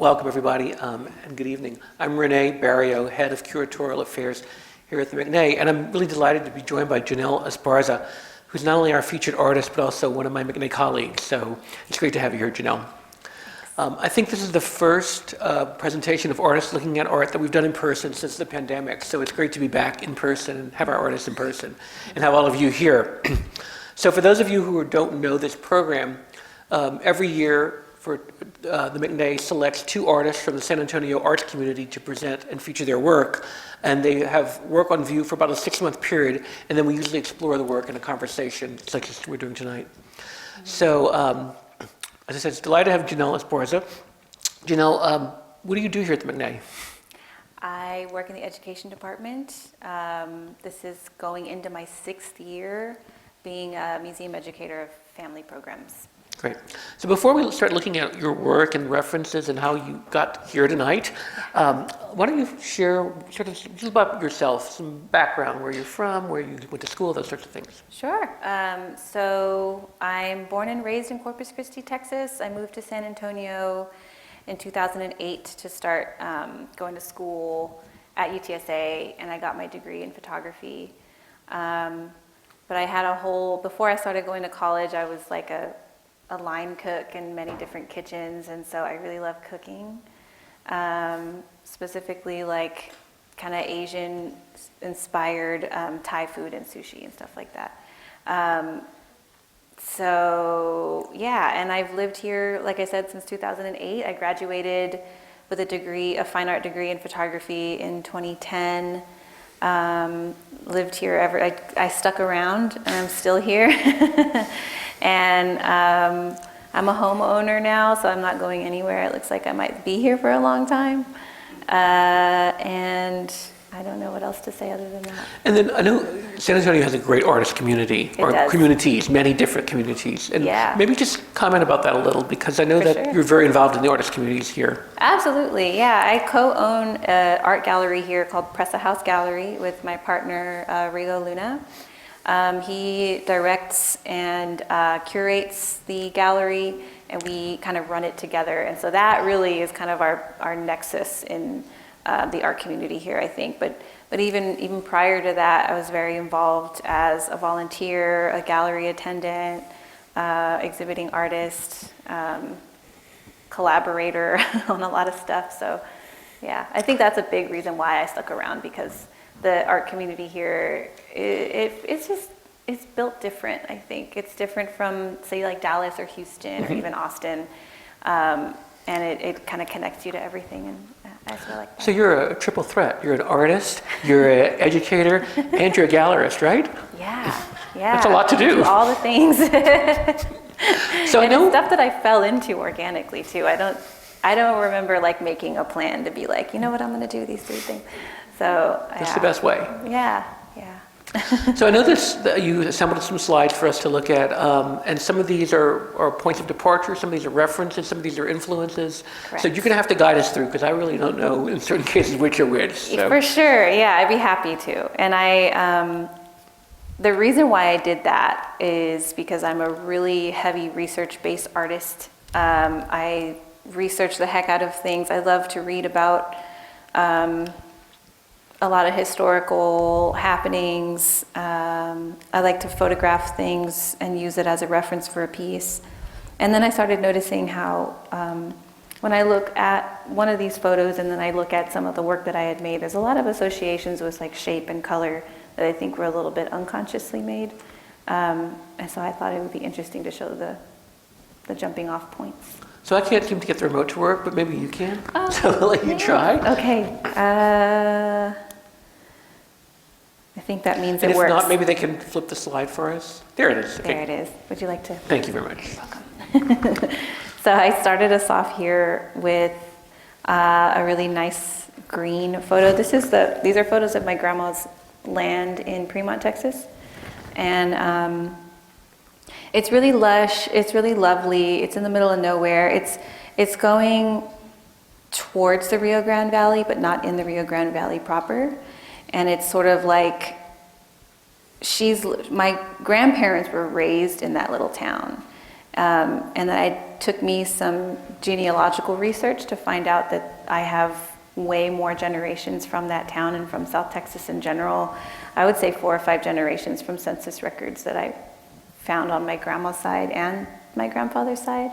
Welcome, everybody, and good evening. I'm René Barilleaux, Head of Curatorial Affairs here at the McNay, and I'm really delighted to be joined by Janelle Esparza, who's not only our featured artist, but also one of my McNay colleagues. So it's great to have you here, Janelle. I think this is the first presentation of artists looking at art that we've done in person since the pandemic. So it's great to be back in person and have our artists in person and have all of you here. So for those of you who don't know this program, every year the McNay selects 2 artists from the San Antonio arts community to present and feature their work. And they have work on view for about a 6-month period, and then we usually explore the work in a conversation, like we're doing tonight. So, as I said, it's delighted to have Janelle Esparza. Janelle, what do you do here at the McNay? I work in the education department. This is going into my 6th year being a museum educator of family programs. Great. So before we start looking at your work and references and how you got here tonight, why don't you share sort of just about yourself, some background, where you're from, where you went to school, those sorts of things. Sure. So I'm born and raised in Corpus Christi, Texas. I moved to San Antonio in 2008 to start going to school at UTSA, and I got my degree in photography. But I had before I started going to college, I was like a line cook in many different kitchens, and so I really love cooking, specifically like kind of Asian inspired Thai food and sushi and stuff like that. So yeah, and I've lived here, like I said, since 2008. I graduated with a fine art degree in photography in 2010. Lived here I stuck around, and I'm still here. And I'm a homeowner now, so I'm not going anywhere. It looks like I might be here for a long time. And I don't know what else to say other than that. And then I know San Antonio has a great artist community, communities, many different communities. And maybe just comment about that a little, because I know you're very involved in the artist communities here. Absolutely, yeah. I co-own an art gallery here called Presa House Gallery with my partner, Rigo Luna. He directs and curates the gallery, and we kind of run it together. And so that really is kind of our nexus in the art community here, I think. But even prior to that, I was very involved as a volunteer, a gallery attendant, exhibiting artist, collaborator on a lot of stuff. So yeah, I think that's a big reason why I stuck around, because the art community here, it's built different, I think. It's different from, say, like Dallas or Houston or even Austin. And it kind of connects you to everything, and I feel like that. So you're a triple threat. You're an artist, you're an educator, and you're a gallerist, right? Yeah. That's a lot to do. All the things. So and it's stuff that I fell into organically too. I don't remember like making a plan to be like, you know what, I'm going to do these 3 things. So that's the best way. Yeah. So I know you assembled some slides for us to look at, and some of these are points of departure, some of these are references, some of these are influences. Correct. So you're going to have to guide us through, because I really don't know in certain cases which are which. So. For sure, yeah, I'd be happy to. And the reason why I did that is because I'm a really heavy research-based artist. I research the heck out of things. I love to read about a lot of historical happenings. I like to photograph things and use it as a reference for a piece. And then I started noticing how when I look at one of these photos and then I look at some of the work that I had made, there's a lot of associations with like shape and color that I think were a little bit unconsciously made. And so I thought it would be interesting to show the jumping off points. So I can't seem to get the remote to work, but maybe you can. So I'll let you try. Okay. I think that means it works. And if not, maybe they can flip the slide for us. There it is. Okay. There it is. Would you like to? Thank you very much. You're welcome. So I started us off here with a really nice green photo. These are photos of my grandma's land in Fremont, Texas. And it's really lush. It's really lovely. It's in the middle of nowhere. It's going towards the Rio Grande Valley, but not in the Rio Grande Valley proper. And it's sort of like my grandparents were raised in that little town. And then it took me some genealogical research to find out that I have way more generations from that town and from South Texas in general. I would say 4 or 5 generations from census records that I found on my grandma's side and my grandfather's side.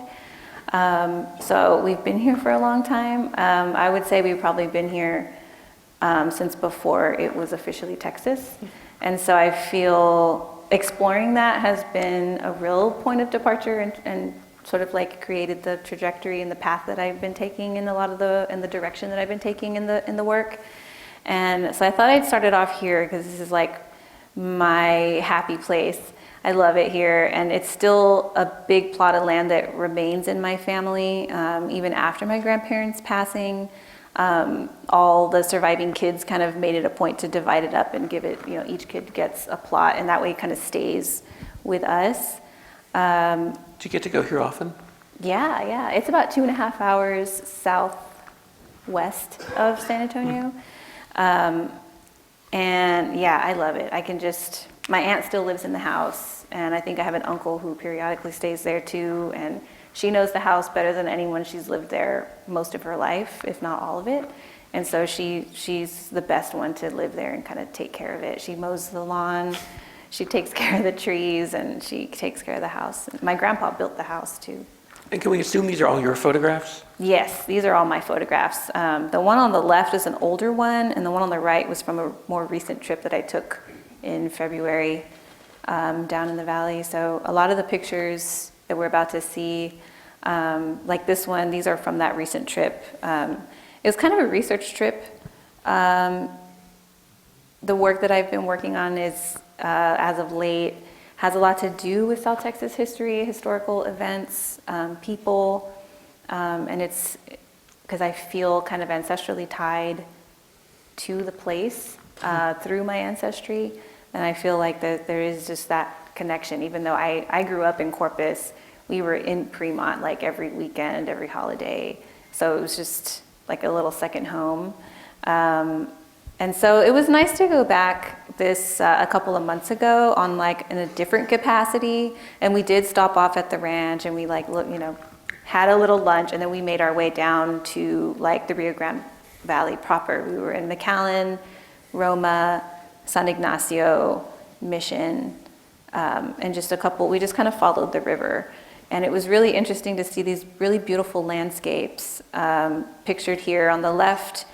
So we've been here for a long time. I would say we've probably been here since before it was officially Texas. And so I feel exploring that has been a real point of departure and sort of like created the trajectory and the path that I've been taking in in the direction that I've been taking in the work. And so I thought I'd start it off here because this is like my happy place. I love it here, and it's still a big plot of land that remains in my family, even after my grandparents' passing. All the surviving kids kind of made it a point to divide it up and give it, each kid gets a plot, and that way it kind of stays with us. Do you get to go here often? Yeah. It's about 2.5 hours southwest of San Antonio. And yeah, I love it. My aunt still lives in the house, and I think I have an uncle who periodically stays there too, and she knows the house better than anyone. She's lived there most of her life, if not all of it. And so she's the best one to live there and kind of take care of it. She mows the lawn, she takes care of the trees, and she takes care of the house. My grandpa built the house too. And can we assume these are all your photographs? Yes, these are all my photographs. The one on the left is an older one, and the one on the right was from a more recent trip that I took in February down in the valley. So a lot of the pictures that we're about to see, like this one, these are from that recent trip. It was kind of a research trip. The work that I've been working on is, as of late, has a lot to do with South Texas history, historical events, people, and it's because I feel kind of ancestrally tied to the place through my ancestry, and I feel like that there is just that connection. Even though I grew up in Corpus, we were in Fremont like every weekend, every holiday, so it was just like a little second home. And so it was nice to go back a couple of months ago on like in a different capacity, and we did stop off at the ranch and we had a little lunch, and then we made our way down to like the Rio Grande Valley proper. We were in McAllen, Roma, San Ignacio, Mission, and we just kind of followed the river. And it was really interesting to see these really beautiful landscapes pictured here. On the left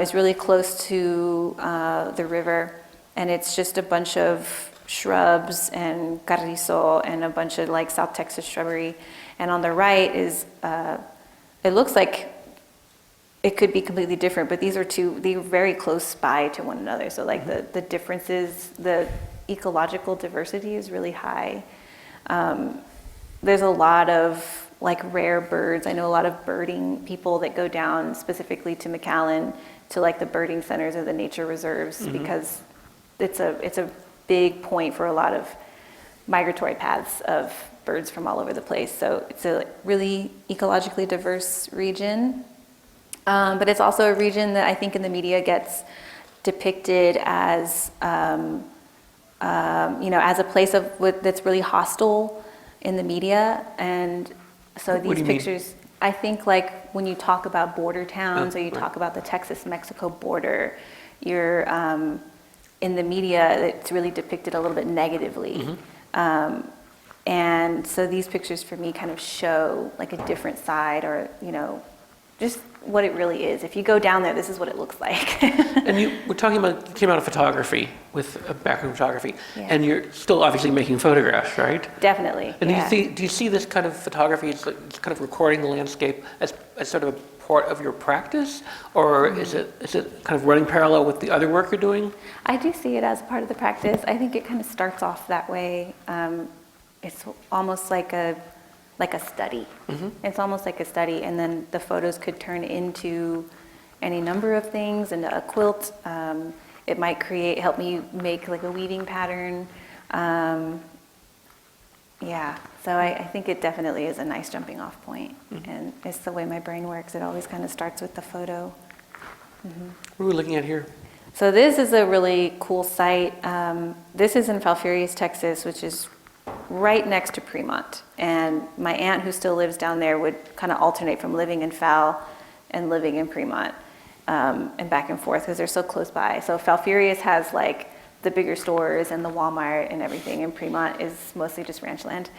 is really close to the river, and it's just a bunch of shrubs and carrizo and a bunch of like South Texas shrubbery. And on the right is, it looks like it could be completely different, but they're very close by to one another. So like the differences, the ecological diversity is really high. There's a lot of like rare birds. I know a lot of birding people that go down specifically to McAllen to like the birding centers or the nature reserves, because it's a big point for a lot of migratory paths of birds from all over the place. So it's a really ecologically diverse region, but it's also a region that I think in the media gets depicted as as a place that's really hostile in the media. And so these pictures, I think like when you talk about border towns or you talk about the Texas-Mexico border, you're in the media, it's really depicted a little bit negatively. And so these pictures for me kind of show like a different side, or just what it really is. If you go down there, this is what it looks like. And you came out of photography with a background in photography, and you're still obviously making photographs, right? Definitely. And do you see this kind of photography as it's kind of recording the landscape as sort of a part of your practice, or is it kind of running parallel with the other work you're doing? I do see it as part of the practice. I think it kind of starts off that way. It's almost like a study. It's almost like a study, and then the photos could turn into any number of things, into a quilt. It might help me make like a weaving pattern. So I think it definitely is a nice jumping off point, and it's the way my brain works. It always kind of starts with the photo. What are we looking at here? So this is a really cool site. This is in Falfurrias, Texas, which is right next to Fremont. And my aunt, who still lives down there, would kind of alternate from living in Fal and living in Fremont, and back and forth because they're so close by. So Falfurrias has like the bigger stores and the Walmart and everything, and Fremont is mostly just ranch land.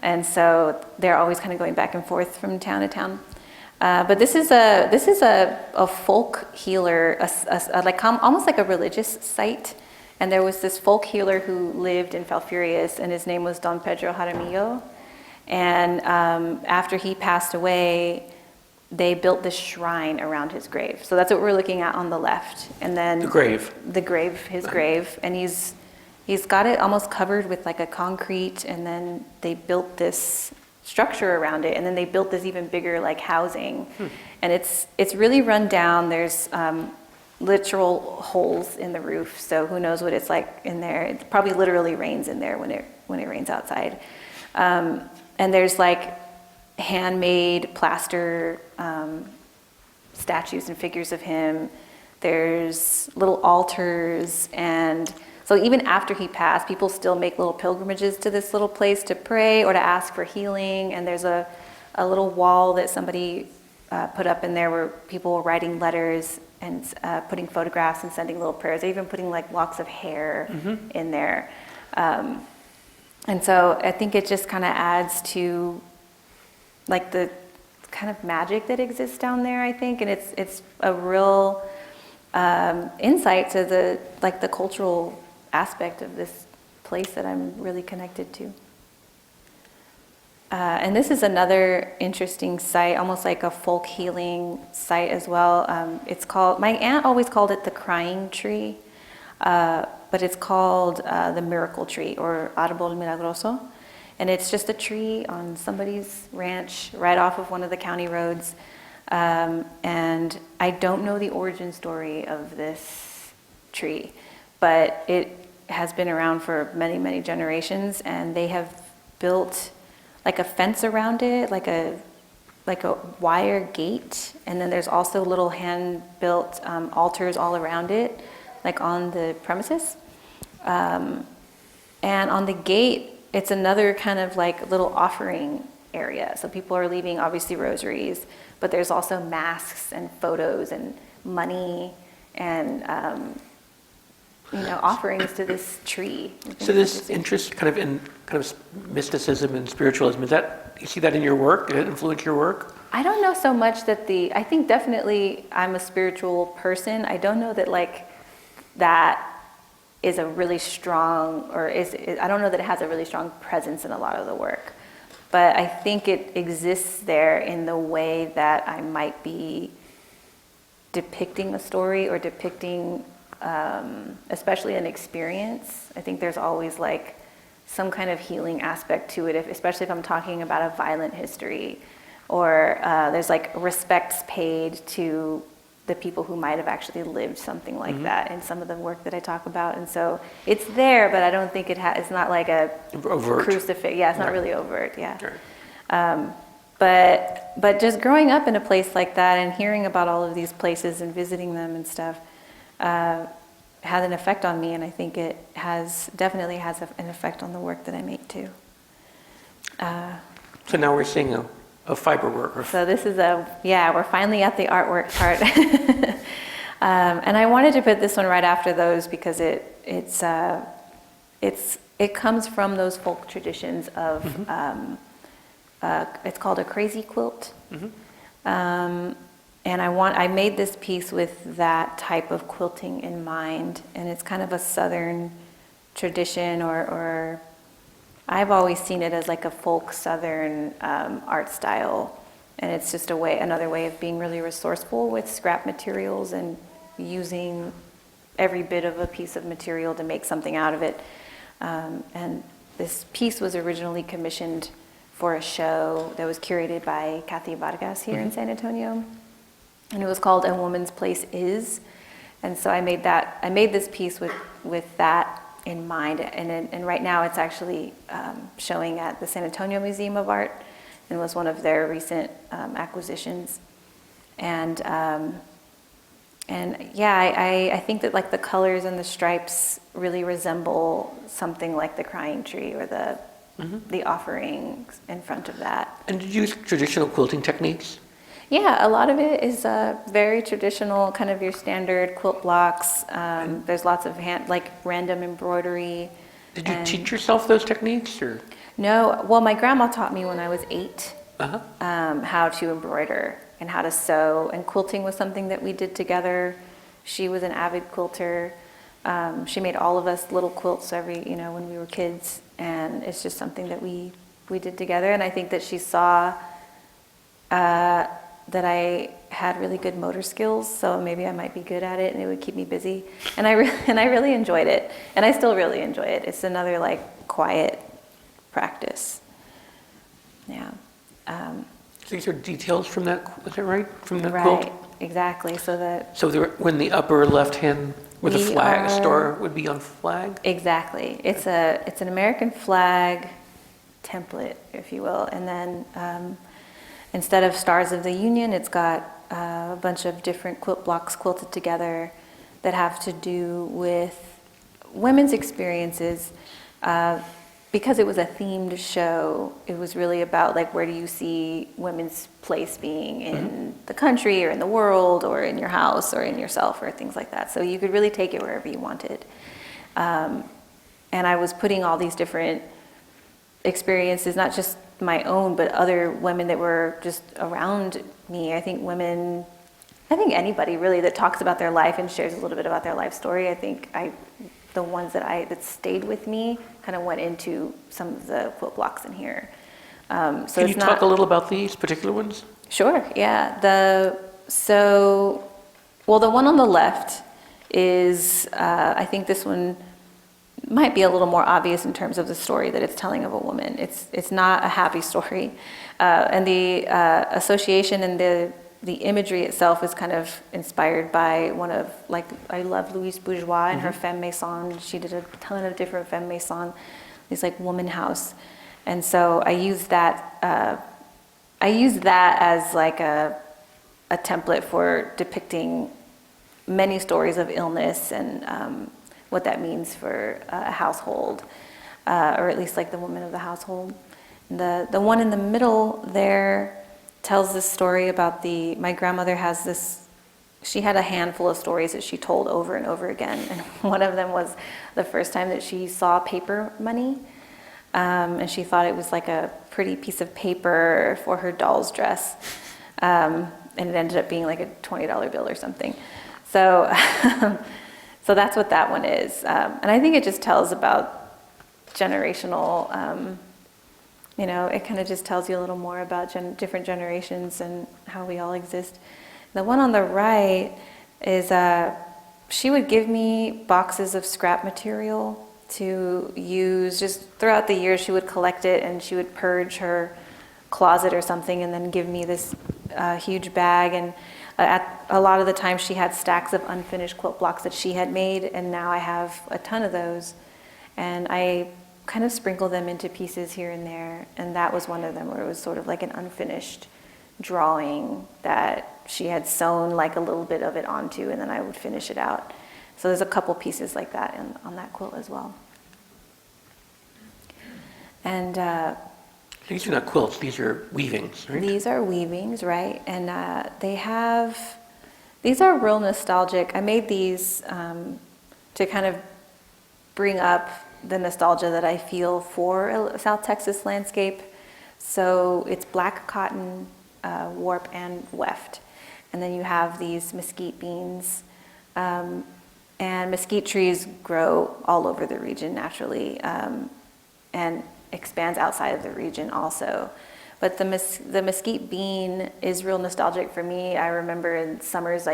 And so they're always kind of going back and forth from town to town. But this is a folk healer, like almost like a religious site. And there was this folk healer who lived in Falfurrias, and his name was Don Pedro Jaramillo. And after he passed away, they built this shrine around his grave. So that's what we're looking at on the left. And then The grave. His grave. And he's got it almost covered with like a concrete, and then they built this structure around it, and then they built this even bigger like housing. And it's really run down. There's literal holes in the roof, so who knows what it's like in there. It probably literally rains in there when it rains outside. And there's like handmade plaster statues and figures of him. There's little altars, and so even after he passed, people still make little pilgrimages to this little place to pray or to ask for healing. And there's a little wall that somebody put up in there where people were writing letters and putting photographs and sending little prayers. They're even putting like locks of hair in there. And so I think it just kind of adds to like the kind of magic that exists down there, I think. And it's a real insight to the cultural aspect of this place that I'm really connected to. And this is another interesting site, almost like a folk healing site as well. It's called, my aunt always called it the crying tree, but it's called the miracle tree, or Árbol Milagroso. And it's just a tree on somebody's ranch right off of one of the county roads. And I don't know the origin story of this tree, but it has been around for many, many generations, and they have built like a fence around it, like a wire gate, and then there's also little hand-built altars all around it, like on the premises. And on the gate, it's another kind of like little offering area. So people are leaving obviously rosaries, but there's also masks and photos and money and offerings to this tree. So this interest kind of in kind of mysticism and spiritualism, you see that in your work? Did it influence your work? I don't know so much that I think definitely I'm a spiritual person. I don't know that like that is a really strong, I don't know that it has a really strong presence in a lot of the work. But I think it exists there in the way that I might be depicting a story or depicting especially an experience. I think there's always like some kind of healing aspect to it, especially if I'm talking about a violent history, or there's like respects paid to the people who might have actually lived something like that in some of the work that I talk about. And so it's there, but I don't think it's not like a overt crucifix. Yeah, it's not really overt. Yeah. Sure. But just growing up in a place like that and hearing about all of these places and visiting them and stuff had an effect on me, and I think it definitely has an effect on the work that I make too. So now we're seeing a fiber work. So this is we're finally at the artwork part. And I wanted to put this one right after those because it comes from those folk traditions of, it's called a Crazy Quilt. And I made this piece with that type of quilting in mind, and it's kind of a Southern tradition, or I've always seen it as like a folk Southern art style, and it's just another way of being really resourceful with scrap materials and using every bit of a piece of material to make something out of it. And this piece was originally commissioned for a show that was curated by Kathy Vargas here in San Antonio. And it was called A Woman's Place Is. And so I made this piece with that in mind. And right now it's actually showing at the San Antonio Museum of Art, and was one of their recent acquisitions. And I think that like the colors and the stripes really resemble something like the crying tree or the the offerings in front of that. And did you use traditional quilting techniques? Yeah, a lot of it is very traditional, kind of your standard quilt blocks. There's lots of random embroidery. Did you teach yourself those techniques, or? No, well, my grandma taught me when I was 8 Uh-huh. how to embroider and how to sew, and quilting was something that we did together. She was an avid quilter. She made all of us little quilts when we were kids, and it's just something that we did together. And I think that she saw that I had really good motor skills, so maybe I might be good at it, and it would keep me busy. And I really enjoyed it, and I still really enjoy it. It's another quiet practice. Yeah. So these are details from that, is that right? From the Right, quilt? exactly. So when the upper left hand, where the flag star would be on flag? Exactly. It's an American flag template, if you will, and then instead of Stars of the Union, it's got a bunch of different quilt blocks quilted together that have to do with women's experiences. Because it was a themed show, it was really about where do you see women's place being in the country or in the world or in your house or in yourself or things like that. So you could really take it wherever you wanted. And I was putting all these different experiences, not just my own, but other women that were just around me. I think anybody really that talks about their life and shares a little bit about their life story, the ones that stayed with me kind of went into some of the quilt blocks in here. Can you talk a little about these particular ones? Sure, yeah. The one on the left is, I think this one might be a little more obvious in terms of the story that it's telling of a woman. It's not a happy story. And the association and the imagery itself is kind of inspired by I love Louise Bourgeois and her femme maison. She did a ton of different femme maison, these woman house. And so I use that as a template for depicting many stories of illness and what that means for a household, or at least the woman of the household. The one in the middle there tells this story about my grandmother has this, she had a handful of stories that she told over and over again. And one of them was the first time that she saw paper money. And she thought it was a pretty piece of paper for her doll's dress. And it ended up being a $20 bill or something. So, so that's what that one is. And I think it just tells about generational, it kind of just tells you a little more about different generations and how we all exist. The one on the right is, she would give me boxes of scrap material to use just throughout the year. She would collect it and she would purge her closet or something and then give me this huge bag. And a lot of the time she had stacks of unfinished quilt blocks that she had made, and now I have a ton of those. And I kind of sprinkle them into pieces here and there, and that was one of them where it was sort of an unfinished drawing that she had sewn a little bit of it onto, and then I would finish it out. So there's a couple pieces like that on that quilt as well. And These are not quilts, these are weavings, right? these are weavings, right? And these are real nostalgic. I made these to kind of bring up the nostalgia that I feel for a South Texas landscape. So it's black cotton, warp and weft. And then you have these mesquite beans. And mesquite trees grow all over the region naturally, and expands outside of the region also. But the mesquite bean is real nostalgic for me. I remember in summers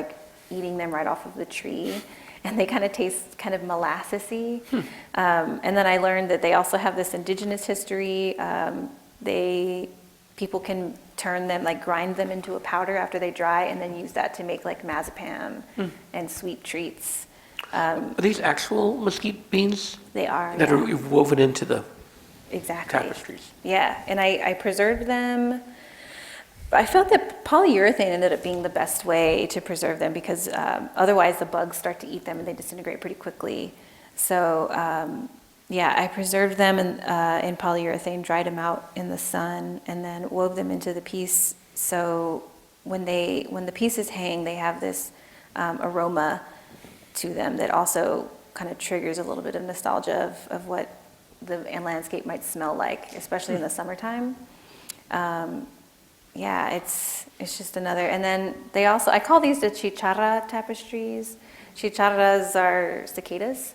eating them right off of the tree. And they kind of taste kind of molassesy. And then I learned that they also have this indigenous history. People can turn them, grind them into a powder after they dry, and then use that to make marzipan and sweet treats. Are these actual mesquite beans? They are. That are woven into the exactly. tapestries? Yeah, and I preserved them. I felt that polyurethane ended up being the best way to preserve them because otherwise the bugs start to eat them and they disintegrate pretty quickly. So yeah, I preserved them in polyurethane, dried them out in the sun, and then wove them into the piece. So when the pieces hang, they have this aroma to them that also kind of triggers a little bit of nostalgia of what the landscape might smell like, especially in the summertime. Yeah, it's just another. And then they also, I call these the chicharra tapestries. Chicharras are cicadas,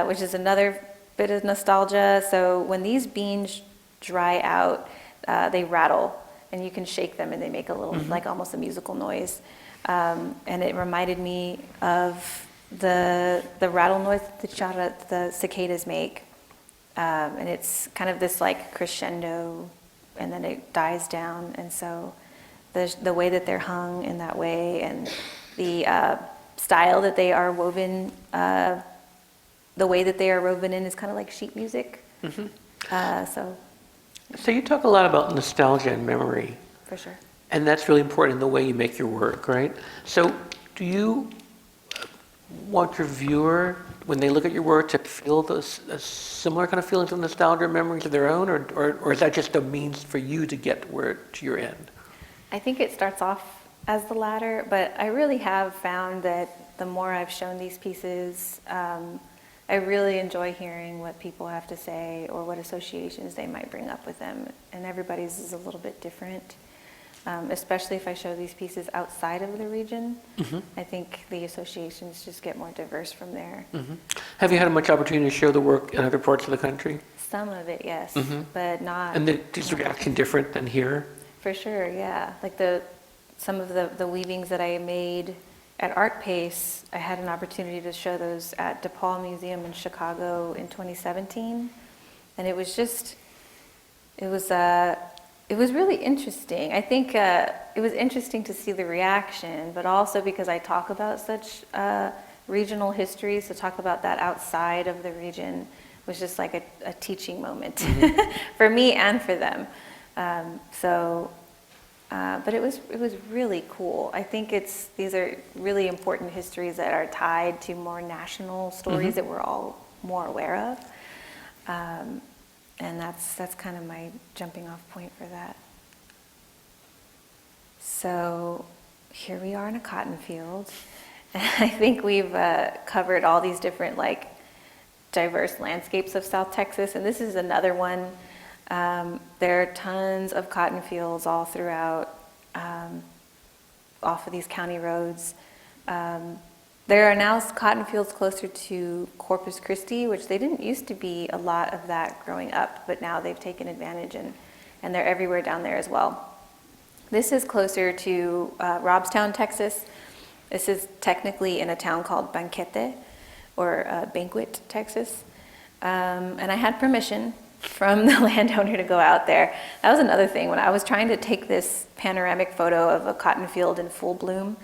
which is another bit of nostalgia. So when these beans dry out, they rattle, and you can shake them, and they make a little, like almost a musical noise. And it reminded me of the rattle noise that the cicadas make. And it's kind of this like crescendo, and then it dies down. And so the way that they're hung in that way, and the style that they are woven, the way that they are woven in is kind of like sheet music. So you talk a lot about nostalgia and memory. For sure. And that's really important in the way you make your work, right? So do you want your viewer, when they look at your work, to feel those similar kind of feelings of nostalgia or memories of their own, or is that just a means for you to get to your end? I think it starts off as the latter, but I really have found that the more I've shown these pieces, I really enjoy hearing what people have to say or what associations they might bring up with them, and everybody's is a little bit different. Especially if I show these pieces outside of the region, I think the associations just get more diverse from there. Have you had much opportunity to show the work in other parts of the country? Some of it, yes, but not. And is the reaction different than here? For sure, yeah. Like some of the weavings that I made at Artpace, I had an opportunity to show those at DePaul Museum in Chicago in 2017, and it was really interesting. I think it was interesting to see the reaction, but also because I talk about such regional histories, to talk about that outside of the region was just like a teaching moment for me and for them. But it was really cool. I think these are really important histories that are tied to more national stories that we're all more aware of. And that's kind of my jumping off point for that. So here we are in a cotton field. And I think we've covered all these different like diverse landscapes of South Texas. And this is another one. There are tons of cotton fields all throughout, off of these county roads. There are now cotton fields closer to Corpus Christi, which they didn't used to be a lot of that growing up, but now they've taken advantage, and they're everywhere down there as well. This is closer to Robstown, Texas. This is technically in a town called Banquete, or Banquet, Texas. And I had permission from the landowner to go out there. That was another thing. When I was trying to take this panoramic photo of a cotton field in full bloom,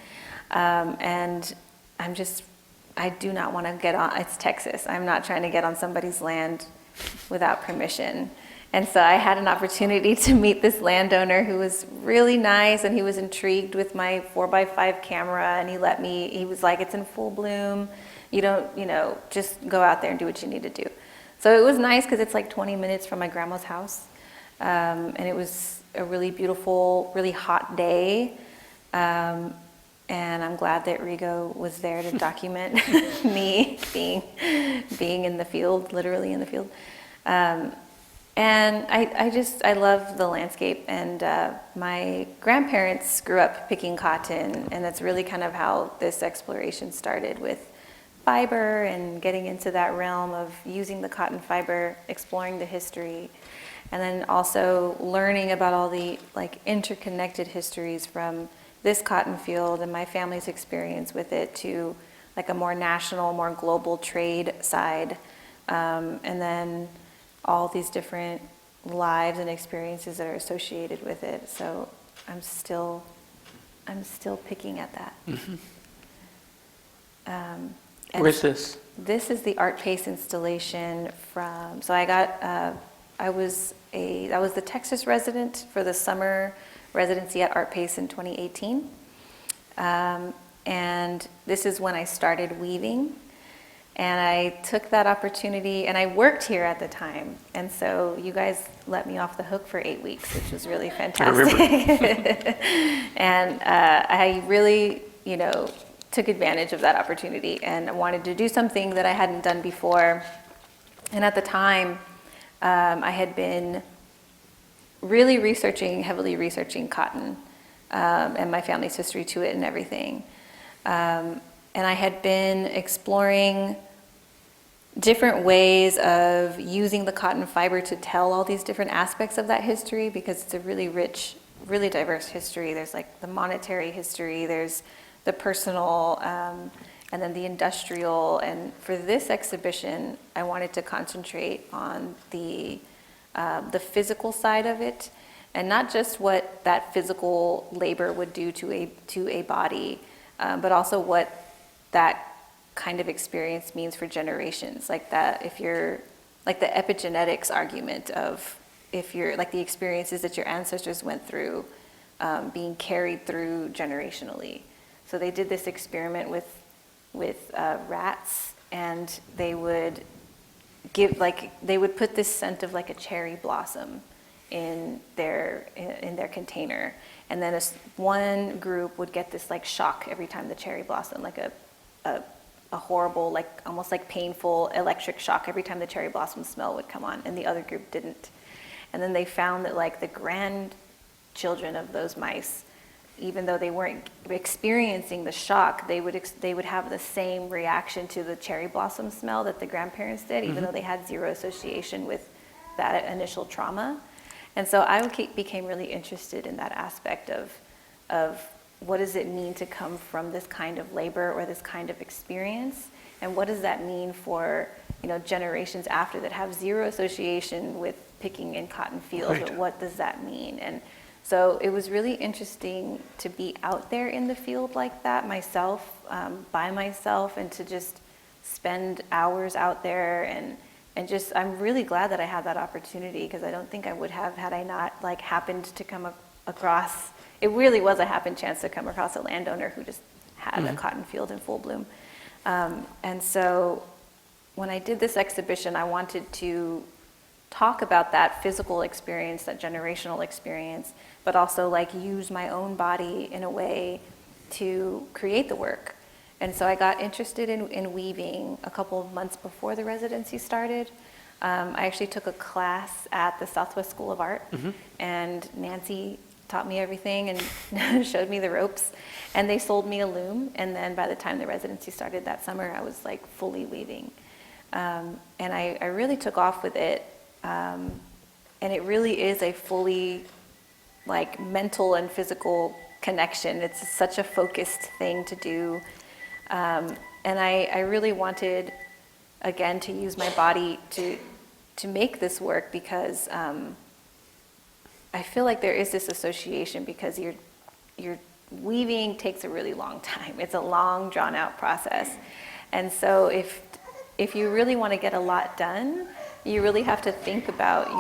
and I do not want to get on, it's Texas. I'm not trying to get on somebody's land without permission. And so I had an opportunity to meet this landowner who was really nice, and he was intrigued with my 4x5 camera, and he was like, it's in full bloom. You don't, just go out there and do what you need to do. So it was nice because it's like 20 minutes from my grandma's house. And it was a really beautiful, really hot day. And I'm glad that Rigo was there to document me being in the field, literally in the field. And I love the landscape, and my grandparents grew up picking cotton, and that's really kind of how this exploration started, with fiber and getting into that realm of using the cotton fiber, exploring the history, and then also learning about all the like interconnected histories from this cotton field and my family's experience with it to like a more national, more global trade side, and then all these different lives and experiences that are associated with it. So I'm still picking at that. Where's this? This is the Artpace installation from. So I was the Texas resident for the summer residency at Artpace in 2018, and this is when I started weaving. And I took that opportunity, and I worked here at the time. And so you guys let me off the hook for 8 weeks, which was really fantastic. And I really, took advantage of that opportunity and wanted to do something that I hadn't done before. And at the time, I had been really heavily researching cotton and my family's history to it and everything. And I had been exploring different ways of using the cotton fiber to tell all these different aspects of that history, because it's a really rich, really diverse history. There's like the monetary history, there's the personal, and then the industrial. And for this exhibition, I wanted to concentrate on the physical side of it, and not just what that physical labor would do to a body, but also what that kind of experience means for generations. Like that, if you're like the epigenetics argument of if you're like the experiences that your ancestors went through being carried through generationally. So they did this experiment with rats, and they would put this scent of like a cherry blossom in their container, and then one group would get this like shock every time the cherry blossom, like a horrible, like almost like painful electric shock every time the cherry blossom smell would come on, and the other group didn't. And then they found that like the grandchildren of those mice, even though they weren't experiencing the shock, they would have the same reaction to the cherry blossom smell that the grandparents did, even though they had zero association with that initial trauma. And so I became really interested in that aspect of what does it mean to come from this kind of labor or this kind of experience, and what does that mean for generations after that have zero association with picking in cotton fields, Right. but what does that mean? And so it was really interesting to be out there in the field like that myself, by myself, and to just spend hours out there and just, I'm really glad that I had that opportunity, because I don't think I would have had I not like happened to come across, it really was a happen chance to come across a landowner who just had a cotton field in full bloom. And so when I did this exhibition, I wanted to talk about that physical experience, that generational experience, but also like use my own body in a way to create the work. And so I got interested in weaving a couple of months before the residency started. I actually took a class at the Southwest School of Art, and Nancy taught me everything and showed me the ropes, and they sold me a loom. And then by the time the residency started that summer, I was like fully weaving. And I really took off with it. And it really is a fully like mental and physical connection. It's such a focused thing to do. And I really wanted, again, to use my body to make this work, because I feel like there is this association, because your weaving takes a really long time. It's a long, drawn out process. And so if you really want to get a lot done, you really have to think about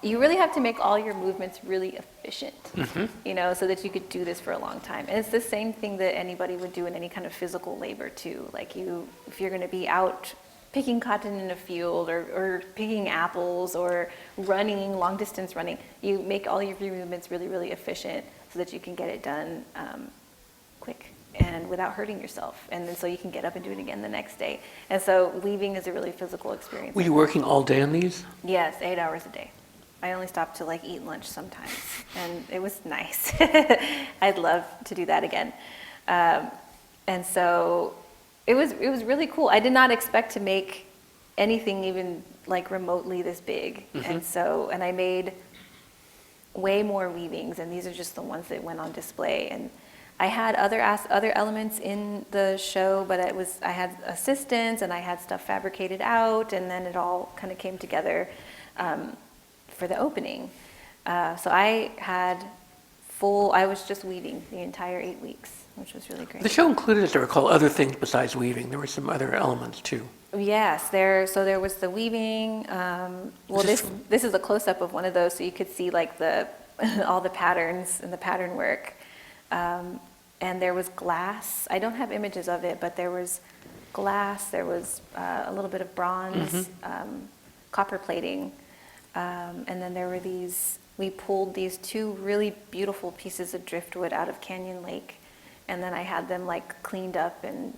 you really have to make all your movements really efficient, so that you could do this for a long time. And it's the same thing that anybody would do in any kind of physical labor too. Like if you're going to be out picking cotton in a field or picking apples or running, long distance running, you make all of your movements really, really efficient so that you can get it done quick and without hurting yourself. And then so you can get up and do it again the next day. And so weaving is a really physical experience. Were you working all day on these? Yes, 8 hours a day. I only stopped to like eat lunch sometimes, and it was nice. I'd love to do that again. And so it was really cool. I did not expect to make anything even like remotely this big. And I made way more weavings, and these are just the ones that went on display. And I had other elements in the show, but I had assistants, and I had stuff fabricated out, and then it all kind of came together for the opening. So I was just weaving the entire 8 weeks, which was really great. The show included, as I recall, other things besides weaving. There were some other elements too. Yes, there was the weaving. This is a close-up of one of those, so you could see like all the patterns and the pattern work. And there was glass. I don't have images of it, but there was glass, there was a little bit of bronze, copper plating, and then there were we pulled these 2 really beautiful pieces of driftwood out of Canyon Lake, and then I had them like cleaned up and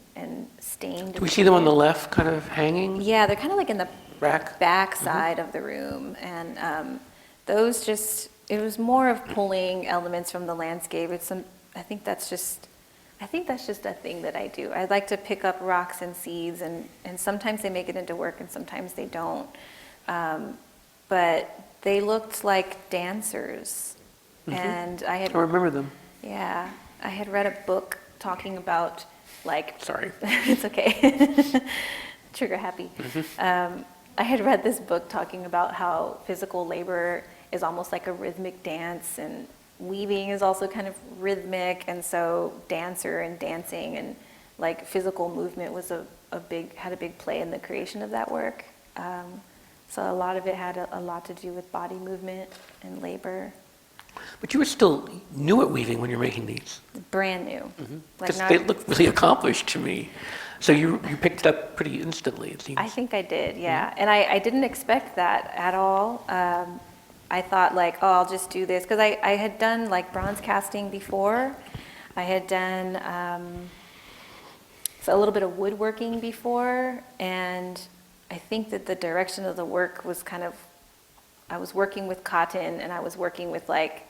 stained. Do we see them on the left kind of hanging? Yeah, they're kind of like in the Rack? back side of the room, and those just, it was more of pulling elements from the landscape. I think that's just a thing that I do. I like to pick up rocks and seeds, and sometimes they make it into work and sometimes they don't. But they looked like dancers, and I remember them. Yeah, I had read a book talking about like. Sorry. It's okay. Trigger happy. I had read this book talking about how physical labor is almost like a rhythmic dance, and weaving is also kind of rhythmic, and so dancer and dancing and like physical movement was had a big play in the creation of that work. So a lot of it had a lot to do with body movement and labor. But you were still new at weaving when you were making these. Brand new. Because they look really accomplished to me. So you picked it up pretty instantly, it seems. I think I did, yeah. And I didn't expect that at all. I thought like, oh, I'll just do this. Because I had done like bronze casting before. I had done a little bit of woodworking before. And I think that the direction of the work was kind of, I was working with cotton, and I was working with like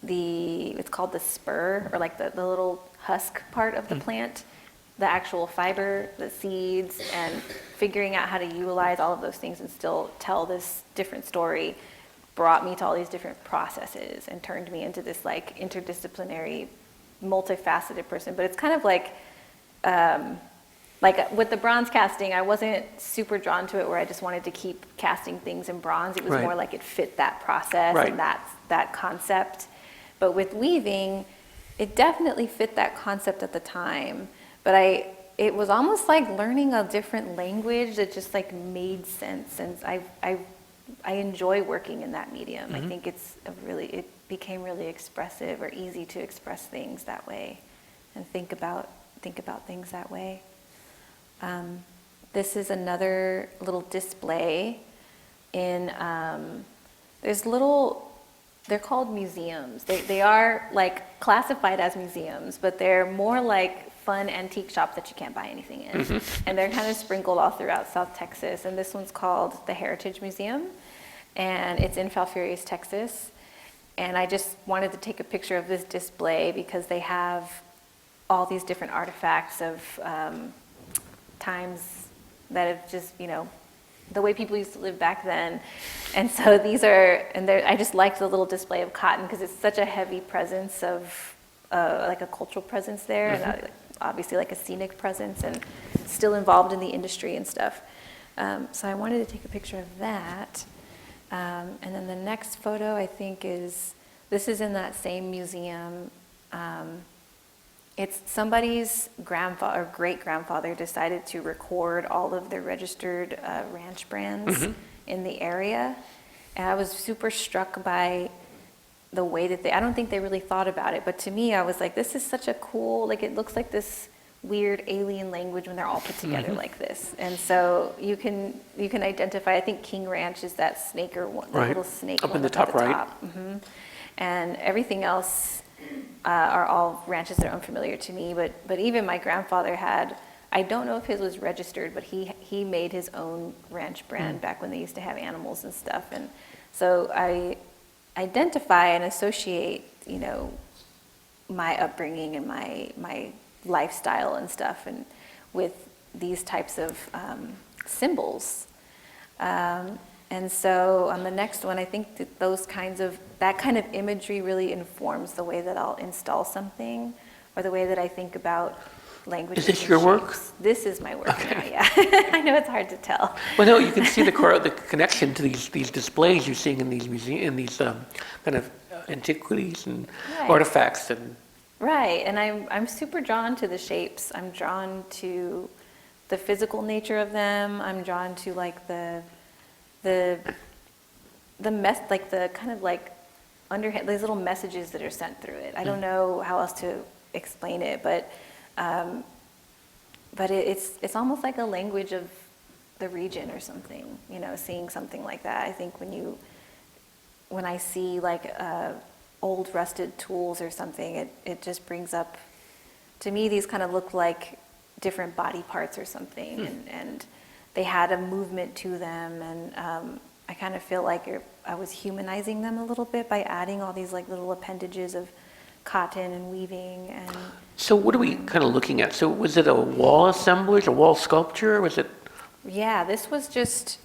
it's called the spur, or like the little husk part of the plant, the actual fiber, the seeds, and figuring out how to utilize all of those things and still tell this different story brought me to all these different processes and turned me into this like interdisciplinary, multifaceted person. But it's kind of like with the bronze casting, I wasn't super drawn to it where I just wanted to keep casting things in bronze. It was more like it fit that process and that concept. But with weaving, it definitely fit that concept at the time. But it was almost like learning a different language that just like made sense. And I enjoy working in that medium. I think it became really expressive, or easy to express things that way and think about things that way. This is another little display in, they're called museums. They are like classified as museums, but they're more like fun antique shops that you can't buy anything in. And they're kind of sprinkled all throughout South Texas. And this one's called the Heritage Museum, and it's in Falfurrias, Texas. And I just wanted to take a picture of this display because they have all these different artifacts of times that have just, the way people used to live back then. And so these are, I just liked the little display of cotton because it's such a heavy presence of, like a cultural presence there, and obviously like a scenic presence, and still involved in the industry and stuff. So I wanted to take a picture of that. And then the next photo, I think, this is in that same museum. It's somebody's grandfather or great-grandfather decided to record all of the registered ranch brands in the area. And I was super struck by the way that I don't think they really thought about it, but to me, I was like, this is such a cool, like it looks like this weird alien language when they're all put together like this. And so you can identify, I think King Ranch is that snake or one, the little snake up one in the top right. And everything else are all ranches that are unfamiliar to me, but even my grandfather had, I don't know if his was registered, but he made his own ranch brand back when they used to have animals and stuff. And so I identify and associate, my upbringing and my lifestyle and stuff, and with these types of symbols. And so on the next one, I think that that kind of imagery really informs the way that I'll install something, or the way that I think about language. Is this your work? This is my work now, yeah. I know it's hard to tell. Well, no, you can see the connection to these displays you're seeing in these kind of antiquities and artifacts and. Right, and I'm super drawn to the shapes. I'm drawn to the physical nature of them. I'm drawn to like the kind of like underhand, these little messages that are sent through it. I don't know how else to explain it, but it's almost like a language of the region or something, you know, seeing something like that. I think when I see like old rusted tools or something, it just brings up, to me, these kind of look like different body parts or something, and they had a movement to them, and I kind of feel like I was humanizing them a little bit by adding all these like little appendages of cotton and weaving. And So what are we kind of looking at? So was it a wall assemblage, a wall sculpture? Was it? yeah, this was just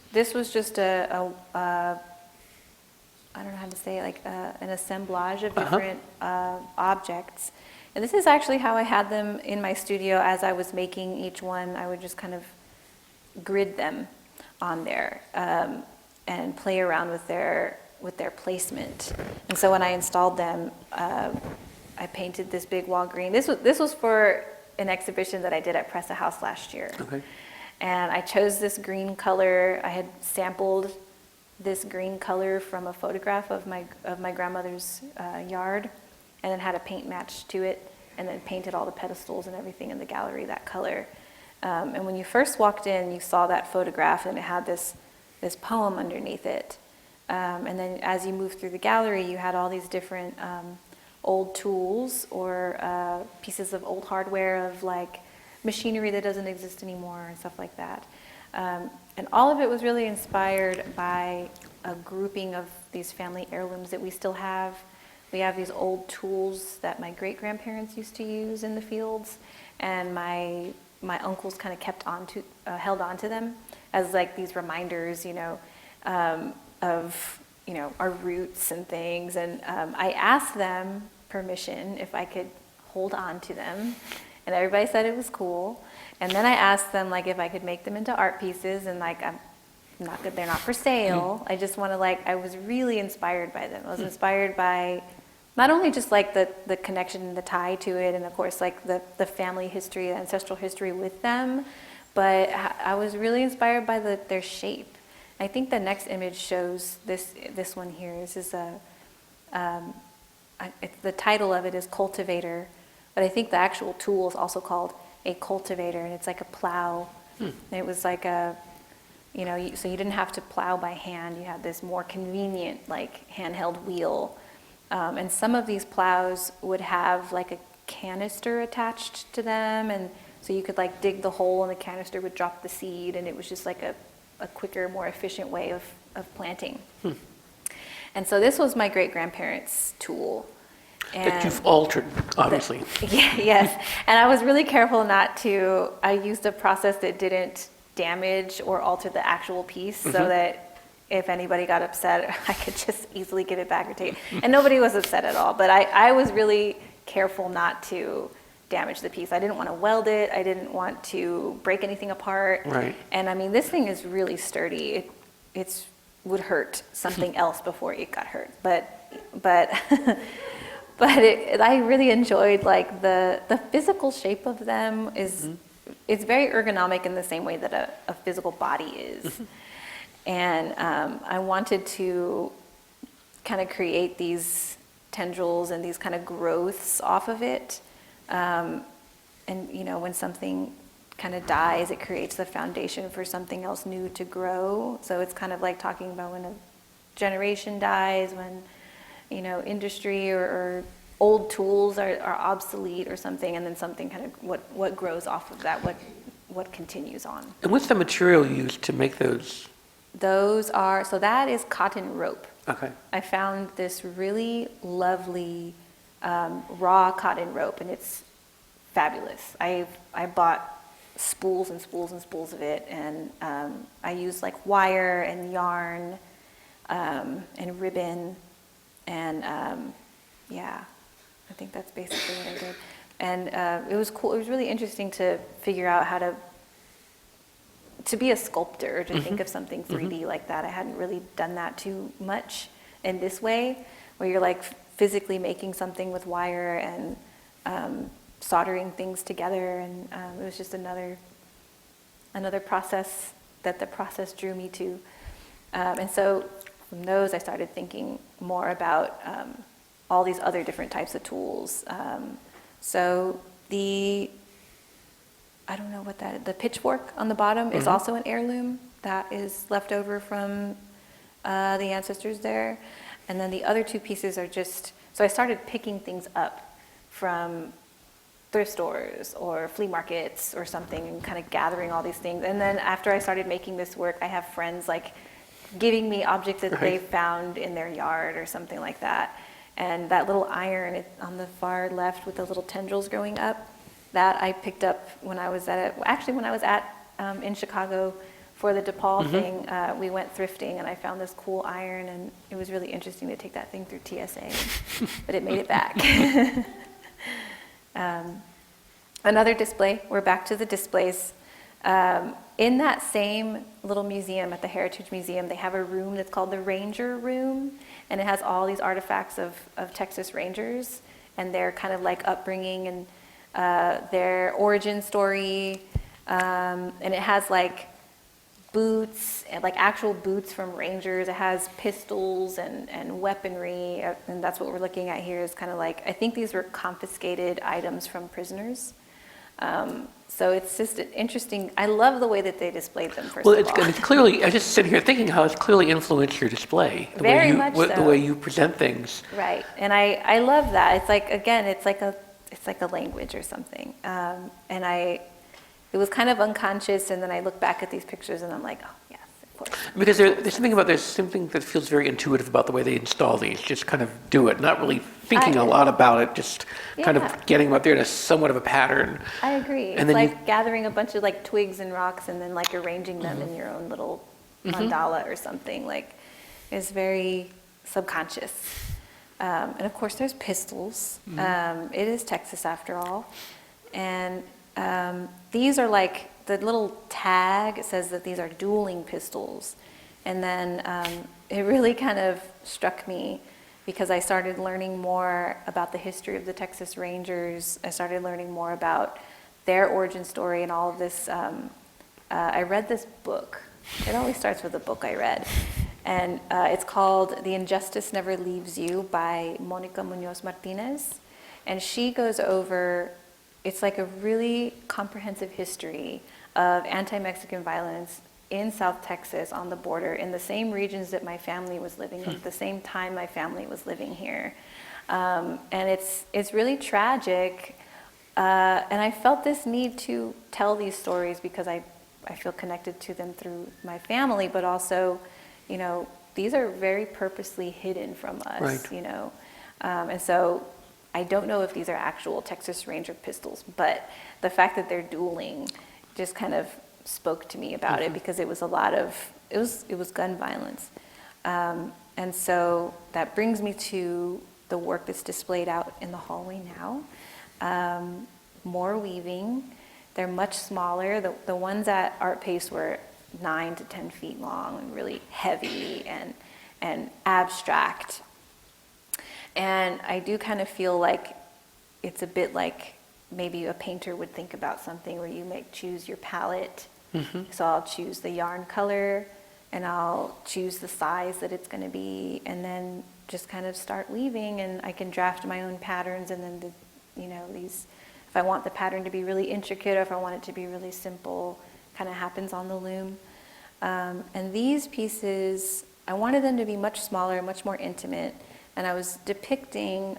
a I don't know how to say it, like an assemblage of different objects. And this is actually how I had them in my studio. As I was making each one, I would just kind of grid them on there and play around with their placement. And so when I installed them, I painted this big wall green. This was for an exhibition that I did at Presa House last year. Okay. And I chose this green color. I had sampled this green color from a photograph of my grandmother's yard, and then had a paint match to it, and then painted all the pedestals and everything in the gallery that color. And when you first walked in, you saw that photograph, and it had this poem underneath it. And then as you moved through the gallery, you had all these different old tools or pieces of old hardware of like machinery that doesn't exist anymore and stuff like that. And all of it was really inspired by a grouping of these family heirlooms that we still have. We have these old tools that my great-grandparents used to use in the fields, and my uncles kind of held on to them as like these reminders, you know, of, you know, our roots and things. And I asked them permission if I could hold on to them, and everybody said it was cool. And then I asked them like if I could make them into art pieces, and like they're not for sale. I just want to like, I was really inspired by them. I was inspired by not only just like the connection and the tie to it, and of course like the family history, the ancestral history with them, but I was really inspired by their shape. I think the next image shows this one here. This is the title of it is Cultivator, but I think the actual tool is also called a cultivator, and it's like a plow. And it was like you know, so you didn't have to plow by hand. You had this more convenient like handheld wheel. And some of these plows would have like a canister attached to them, and so you could like dig the hole and the canister would drop the seed, and it was just like a quicker, more efficient way of planting. And so this was my great-grandparents' tool. That you've altered, obviously. Yes, and I was really careful not to, I used a process that didn't damage or alter the actual piece, so that if anybody got upset, I could just easily give it back or take it. And nobody was upset at all, but I was really careful not to damage the piece. I didn't want to weld it. I didn't want to break anything apart. Right. And I mean, this thing is really sturdy. It would hurt something else before it got hurt. But I really enjoyed like the physical shape of them is it's very ergonomic in the same way that a physical body is. And I wanted to kind of create these tendrils and these kind of growths off of it. And you know, when something kind of dies, it creates the foundation for something else new to grow. So it's kind of like talking about when a generation dies, when, you know, industry or old tools are obsolete or something, and then something kind of what grows off of that, what continues on. And what's the material used to make those? So that is cotton rope. Okay. I found this really lovely raw cotton rope, and it's fabulous. I bought spools and spools and spools of it, and I used like wire and yarn and ribbon, and yeah, I think that's basically what I did. And it was cool. It was really interesting to figure out how to be a sculptor, to think of something 3D like that. I hadn't really done that too much in this way, where you're like physically making something with wire and soldering things together, and it was just another process that the process drew me to. And so from those, I started thinking more about all these other different types of tools. So I don't know what the pitchfork on the bottom is also an heirloom that is left over from the ancestors there. And then the other two pieces are just, so I started picking things up from thrift stores or flea markets or something and kind of gathering all these things. And then after I started making this work, I have friends like giving me objects that they found in their yard or something like that. And that little iron on the far left with the little tendrils growing up, that I picked up when I was in Chicago for the DePaul thing. We went thrifting and I found this cool iron, and it was really interesting to take that thing through TSA, but it made it back. Another display, we're back to the displays. In that same little museum at the Heritage Museum, they have a room that's called the Ranger Room, and it has all these artifacts of Texas Rangers and their kind of like upbringing and their origin story. And it has like boots, and like actual boots from Rangers. It has pistols and weaponry, and that's what we're looking at here is kind of like, I think these were confiscated items from prisoners. So it's just an interesting, I love the way that they displayed them, first of all. It's clearly, I just sit here thinking how it's clearly influenced your display. Very much so. The way you present things. Right, and I love that. It's like, again, it's like a language or something. It was kind of unconscious, and then I look back at these pictures and I'm like, oh, yes, of course. Because there's something that feels very intuitive about the way they install these. Just kind of do it, not really thinking a lot about it, just kind of getting them up there in a somewhat of a pattern. I agree. And it's like gathering a bunch of like twigs and rocks and then like arranging them in your own little mandala or something. Like, it's very subconscious. And of course there's pistols. It is Texas after all. And these are like, the little tag says that these are dueling pistols. And then it really kind of struck me because I started learning more about the history of the Texas Rangers. I started learning more about their origin story and all of this. I read this book. It always starts with a book I read. And it's called The Injustice Never Leaves You by Mónica Muñoz Martinez. And she goes over, it's like a really comprehensive history of anti-Mexican violence in South Texas on the border, in the same regions that my family was living in, at the same time my family was living here. And it's really tragic. And I felt this need to tell these stories because I feel connected to them through my family, but also, you know, these are very purposely hidden from us, you know. And so I don't know if these are actual Texas Ranger pistols, but the fact that they're dueling just kind of spoke to me about it because it was a lot of, it was gun violence. And so that brings me to the work that's displayed out in the hallway now. More weaving. They're much smaller. The ones at Artpace were 9 to 10 feet long and really heavy and abstract. And I do kind of feel like it's a bit like maybe a painter would think about something where you might choose your palette. So I'll choose the yarn color and I'll choose the size that it's going to be, and then just kind of start weaving, and I can draft my own patterns, and then these, if I want the pattern to be really intricate or if I want it to be really simple, kind of happens on the loom. And these pieces, I wanted them to be much smaller, much more intimate, and I was depicting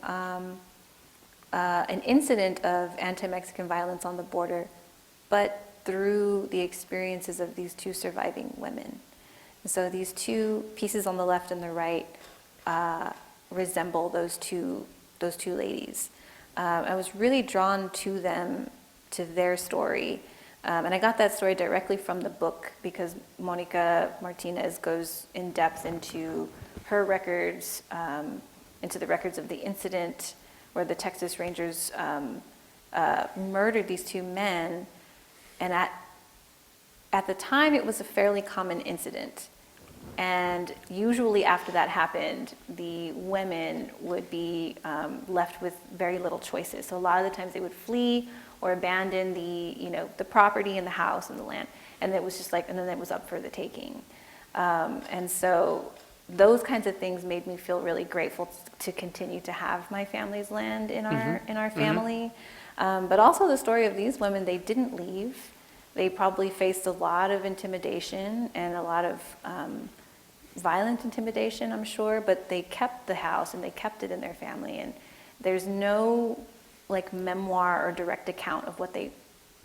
an incident of anti-Mexican violence on the border, but through the experiences of these two surviving women. And so these two pieces on the left and the right resemble those two ladies. I was really drawn to them, to their story. And I got that story directly from the book because Mónica Martinez goes in depth into her records, into the records of the incident where the Texas Rangers murdered these two men. And at the time, it was a fairly common incident. And usually after that happened, the women would be left with very little choices. So a lot of the times they would flee or abandon the property and the house and the land. And it was just like, and then it was up for the taking. And so those kinds of things made me feel really grateful to continue to have my family's land in our family. But also the story of these women, they didn't leave. They probably faced a lot of intimidation and a lot of violent intimidation, I'm sure, but they kept the house and they kept it in their family. And there's no like memoir or direct account of what they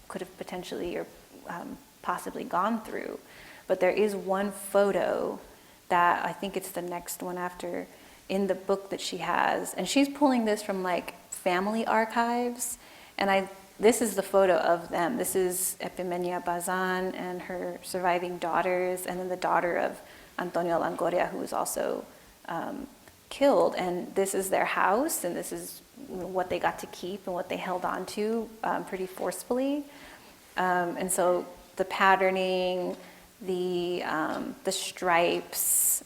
could have potentially or possibly gone through. But there is one photo that I think it's the next one after in the book that she has. And she's pulling this from like family archives. And this is the photo of them. This is Epimenia Bazan and her surviving daughters, and then the daughter of Antonio Longoria, who was also killed. And this is their house, and this is what they got to keep and what they held on to pretty forcefully. And so the patterning, the stripes,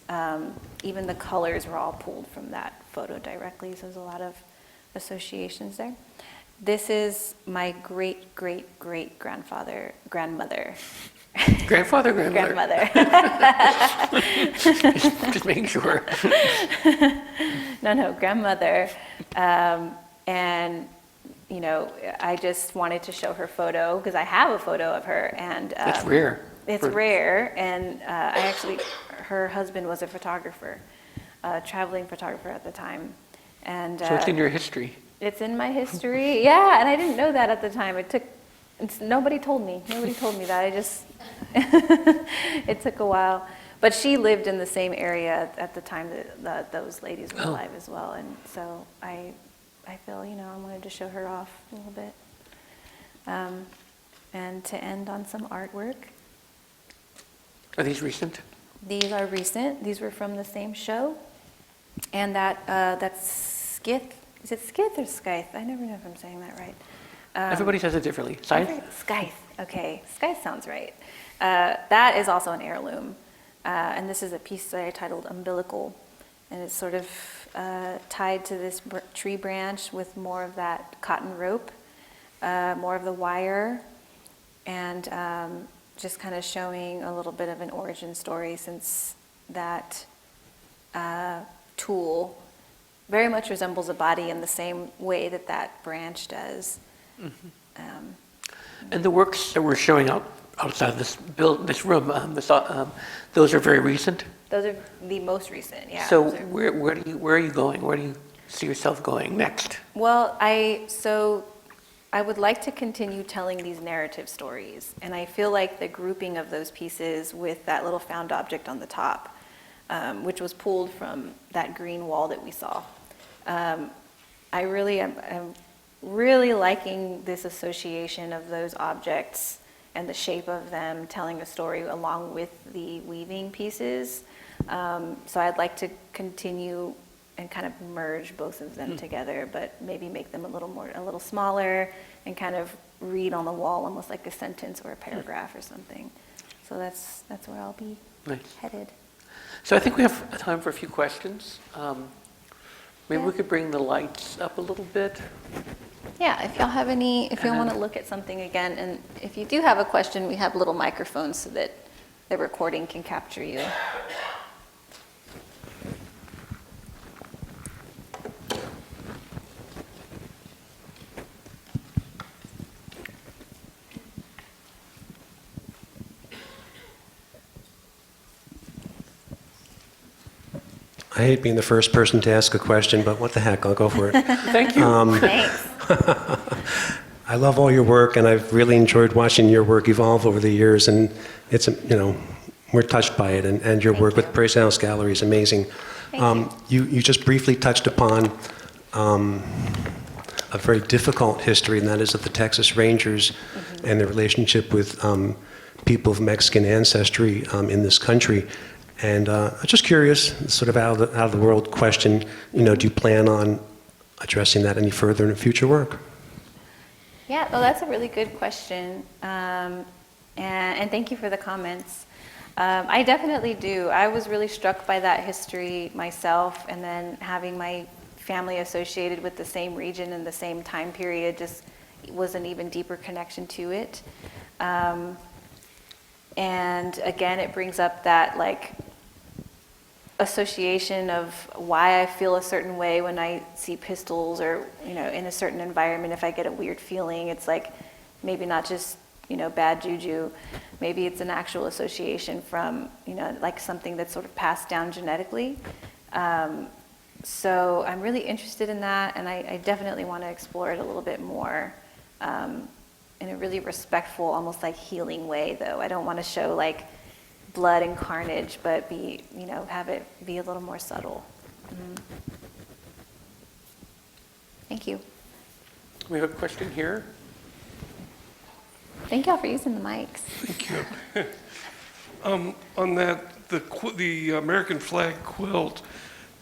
even the colors were all pulled from that photo directly. So there's a lot of associations there. This is my great-great-great-grandmother. Grandmother, Grandmother. just making sure. No, grandmother. And, you know, I just wanted to show her photo because I have a photo of her. And That's rare. It's rare. And her husband was a photographer, a traveling photographer at the time. And So it's in your history. It's in my history. Yeah, and I didn't know that at the time. Nobody told me. Nobody told me that. It took a while. But she lived in the same area at the time that those ladies were alive as well. And so I feel, you know, I wanted to show her off a little bit. And to end on some artwork. Are these recent? These are recent. These were from the same show. And that's Skith. Is it Skith or Scythe? I never know if I'm saying that right. Everybody says it differently. Scythe? Scythe. Okay, Scythe sounds right. That is also an heirloom. And this is a piece that I titled Umbilical. And it's sort of tied to this tree branch with more of that cotton rope, more of the wire, and just kind of showing a little bit of an origin story, since that tool very much resembles a body in the same way that that branch does. Mm-hmm. And the works that we're showing outside of this room, those are very recent? Those are the most recent, yeah. So where are you going? Where do you see yourself going next? Well, I would like to continue telling these narrative stories, and I feel like the grouping of those pieces with that little found object on the top, which was pulled from that green wall that we saw. I really am really liking this association of those objects and the shape of them telling a story along with the weaving pieces. So I'd like to continue and kind of merge both of them together, but maybe make them a little smaller and kind of read on the wall almost like a sentence or a paragraph or something. So that's where I'll be headed. So I think we have time for a few questions. Maybe we could bring the lights up a little bit. Yeah, if y'all have if you want to look at something again, and if you do have a question, we have little microphones so that the recording can capture you. I hate being the first person to ask a question, but what the heck, I'll go for it. Thank you. Thanks. I love all your work, and I've really enjoyed watching your work evolve over the years, and it's, we're touched by it, and your work with Presa House Gallery is amazing. You just briefly touched upon a very difficult history, and that is of the Texas Rangers and their relationship with people of Mexican ancestry in this country. And I'm just curious, sort of out of the world question, do you plan on addressing that any further in future work? Yeah, well, that's a really good question. And thank you for the comments. I definitely do. I was really struck by that history myself, and then having my family associated with the same region and the same time period just was an even deeper connection to it. And again, it brings up that association of why I feel a certain way when I see pistils or, in a certain environment. If I get a weird feeling, it's like maybe not just, bad juju. Maybe it's an actual association from, like something that's sort of passed down genetically. So I'm really interested in that, and I definitely want to explore it a little bit more in a really respectful, almost like healing way, though. I don't want to show like blood and carnage, but have it be a little more subtle. Thank you. We have a question here. Thank y'all for using the mics. Thank you. On that, the American flag quilt,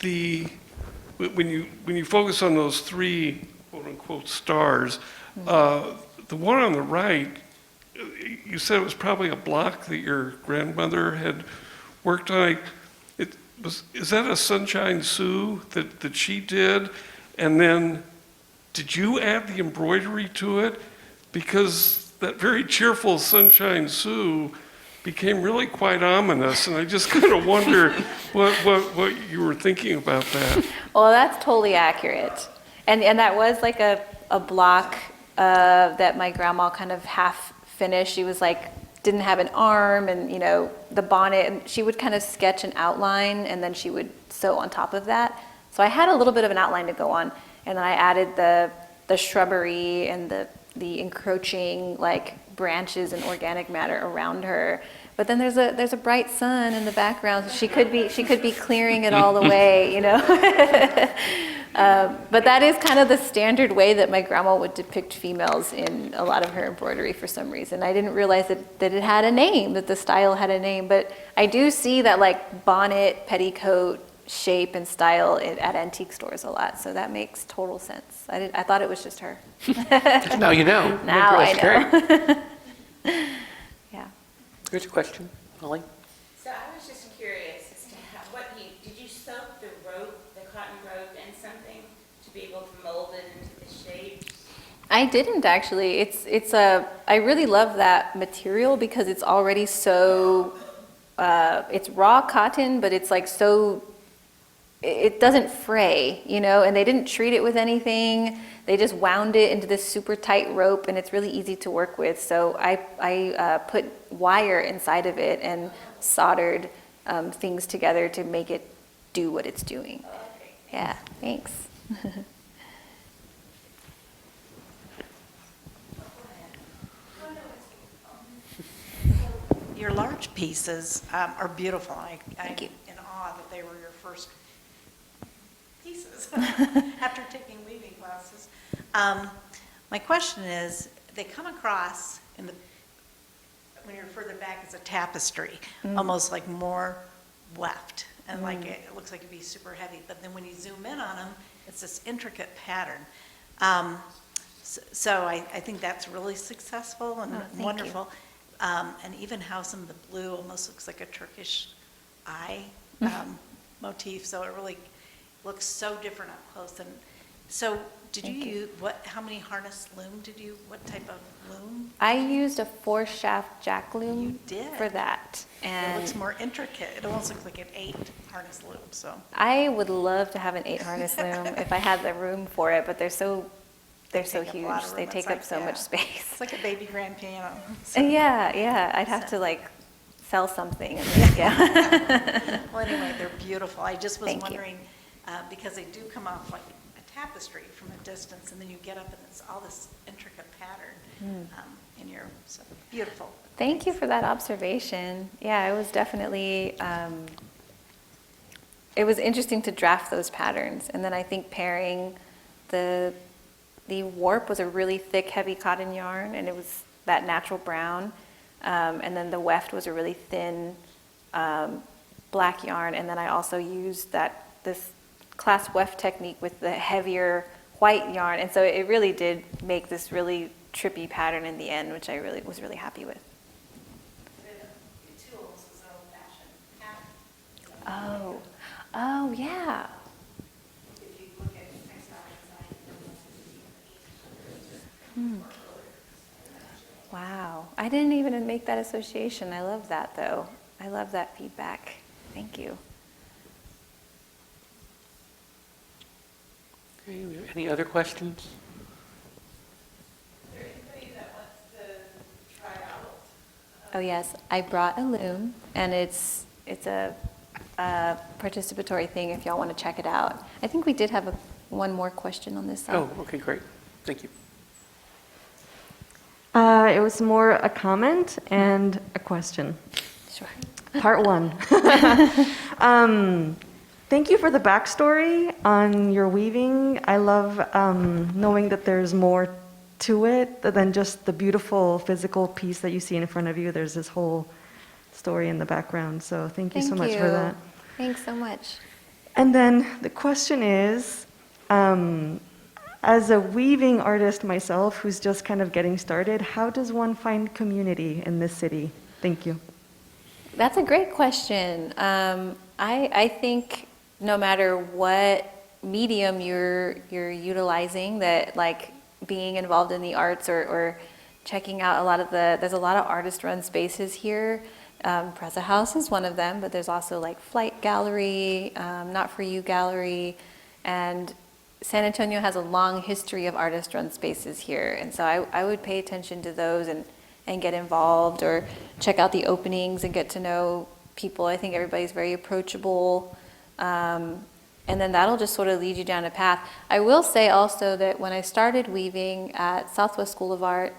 when you focus on those three quote unquote stars, the one on the right, you said it was probably a block that your grandmother had worked on. Is that a Sunshine Sue that she did? And then did you add the embroidery to it? Because that very cheerful Sunshine Sue became really quite ominous, and I just kind of wonder what you were thinking about that. Well, that's totally accurate. And that was like a block that my grandma kind of half finished. She was like, didn't have an arm, and the bonnet, and she would kind of sketch an outline, and then she would sew on top of that. So I had a little bit of an outline to go on, and then I added the shrubbery and the encroaching like branches and organic matter around her. But then there's a bright sun in the background. So she could be clearing it all the way, But that is kind of the standard way that my grandma would depict females in a lot of her embroidery for some reason. I didn't realize that it had a name, that the style had a name. But I do see that like bonnet, petticoat shape and style at antique stores a lot. So that makes total sense. I thought it was just her. Now you know. Now I That's know. Yeah. Here's a question, Molly. So I was just curious as to did you soak the cotton rope in something to be able to mold it into the shape? I didn't actually. I really love that material because it's already so, it's raw cotton, but it's like so, it doesn't fray, and they didn't treat it with anything. They just wound it into this super tight rope, and it's really easy to work with. So I put wire inside of it and soldered things together to make it do what it's doing. Yeah, thanks. Your large pieces are beautiful. I'm you. in awe that they were your first pieces after taking weaving classes. My question is, they come across when you're further back as a tapestry, almost like more weft, and like it looks like it'd be super heavy. But then when you zoom in on them, it's this intricate pattern. So I think that's really successful and wonderful. And even how some of the blue almost looks like a Turkish eye motif. So it really looks so different up close. And so did you use, how many harness loom what type of loom? I used a 4-shaft jack loom You did? for that. It And looks more intricate. It almost looks like an 8 harness loom, so. I would love to have an 8 harness loom if I had the room for it, but they're so take up a huge. lot of room. They It's take like, up so yeah. much space. It's like a baby grand piano. So, Yeah, I'd have to like sell something. And yeah. well, anyway, they're beautiful. I just was Thank you. wondering, because they do come off like a tapestry from a distance, and then you get up and it's all this intricate pattern in your, so beautiful. Thank you for that observation. Yeah, it was definitely, it was interesting to draft those patterns. And then I think pairing the warp was a really thick, heavy cotton yarn, and it was that natural brown. And then the weft was a really thin black yarn. And then I also used this class weft technique with the heavier white yarn. And so it really did make this really trippy pattern in the end, which I was really happy with. The tools was old-fashioned pattern. Oh, yeah. If you look at textile design, Wow. I didn't even make that association. I love that, though. I love that feedback. Thank you. Okay, any other questions? Is there anybody that wants to try out? Oh yes, I brought a loom, and it's a participatory thing if y'all want to check it out. I think we did have one more question on this side. Oh, okay, great. Thank you. It was more a comment and a question. Sure. Part one. Thank you for the backstory on your weaving. I love knowing that there's more to it than just the beautiful physical piece that you see in front of you. There's this whole story in the background. So thank you so much for that. Thanks so much. And then the question is, as a weaving artist myself who's just kind of getting started, how does one find community in this city? Thank you. That's a great question. I think no matter what medium you're utilizing, that like being involved in the arts or checking out there's a lot of artist-run spaces here. Presa House is one of them, but there's also like Flight Gallery, Not For You Gallery, and San Antonio has a long history of artist-run spaces here. And so I would pay attention to those and get involved, or check out the openings and get to know people. I think everybody's very approachable. And then that'll just sort of lead you down a path. I will say also that when I started weaving at Southwest School of Art,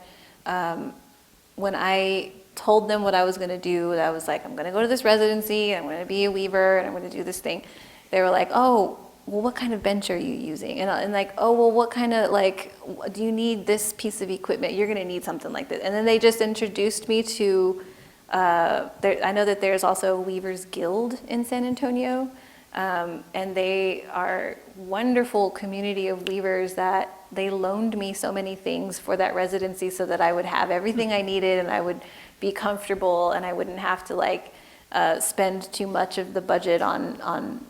when I told them what I was going to do, I was like, I'm going to go to this residency, I'm going to be a weaver, and I'm going to do this thing. They were like, oh, well, what kind of bench are you using? And like, oh, well, what kind of, like, do you need this piece of equipment? You're going to need something like this. And then they just introduced me to, I know that there's also a Weavers Guild in San Antonio, and they are wonderful community of weavers that they loaned me so many things for that residency so that I would have everything I needed and I would be comfortable and I wouldn't have to like spend too much of the budget on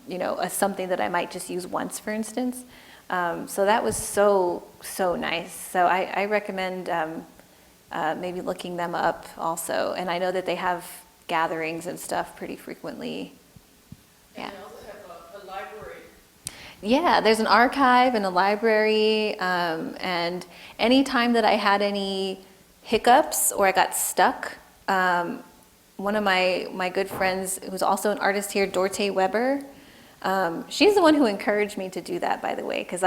something that I might just use once, for instance. So that was so nice. So I recommend maybe looking them up also. And I know that they have gatherings and stuff pretty frequently. Yeah. And they also have a library. Yeah, there's an archive and a library, and anytime that I had any hiccups or I got stuck, one of my good friends, who's also an artist here, Dorte Weber, she's the one who encouraged me to do that, by the way, because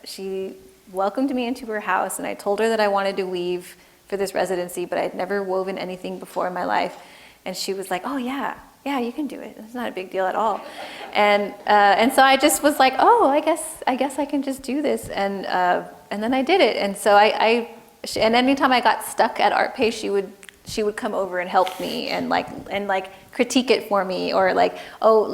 she welcomed me into her house, and I told her that I wanted to weave for this residency, but I'd never woven anything before in my life, and she was like, oh yeah, you can do it. It's not a big deal at all. And so I just was like, oh, I guess I can just do this. And then I did it. And so and anytime I got stuck at Artpace, she would come over and help me and critique it for me, or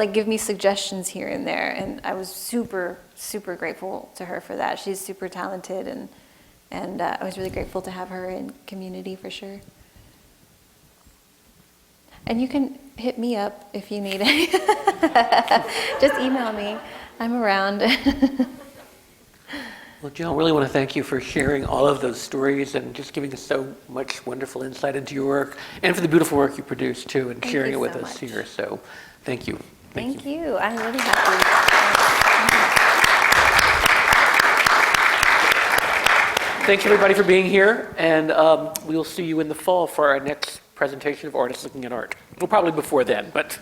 give me suggestions here and there. And I was super, super grateful to her for that. She's super talented, and I was really grateful to have her in community for sure. And you can hit me up if you need it. Just email me. I'm around. Well, Jill, I really want to thank you for sharing all of those stories and just giving us so much wonderful insight into your work, and for the beautiful work you produce too, and sharing it with us here. So thank you. Thank you. I'm really happy. Thanks everybody for being here, and we will see you in the fall for our next presentation of Artists Looking at Art. Well, probably before then, but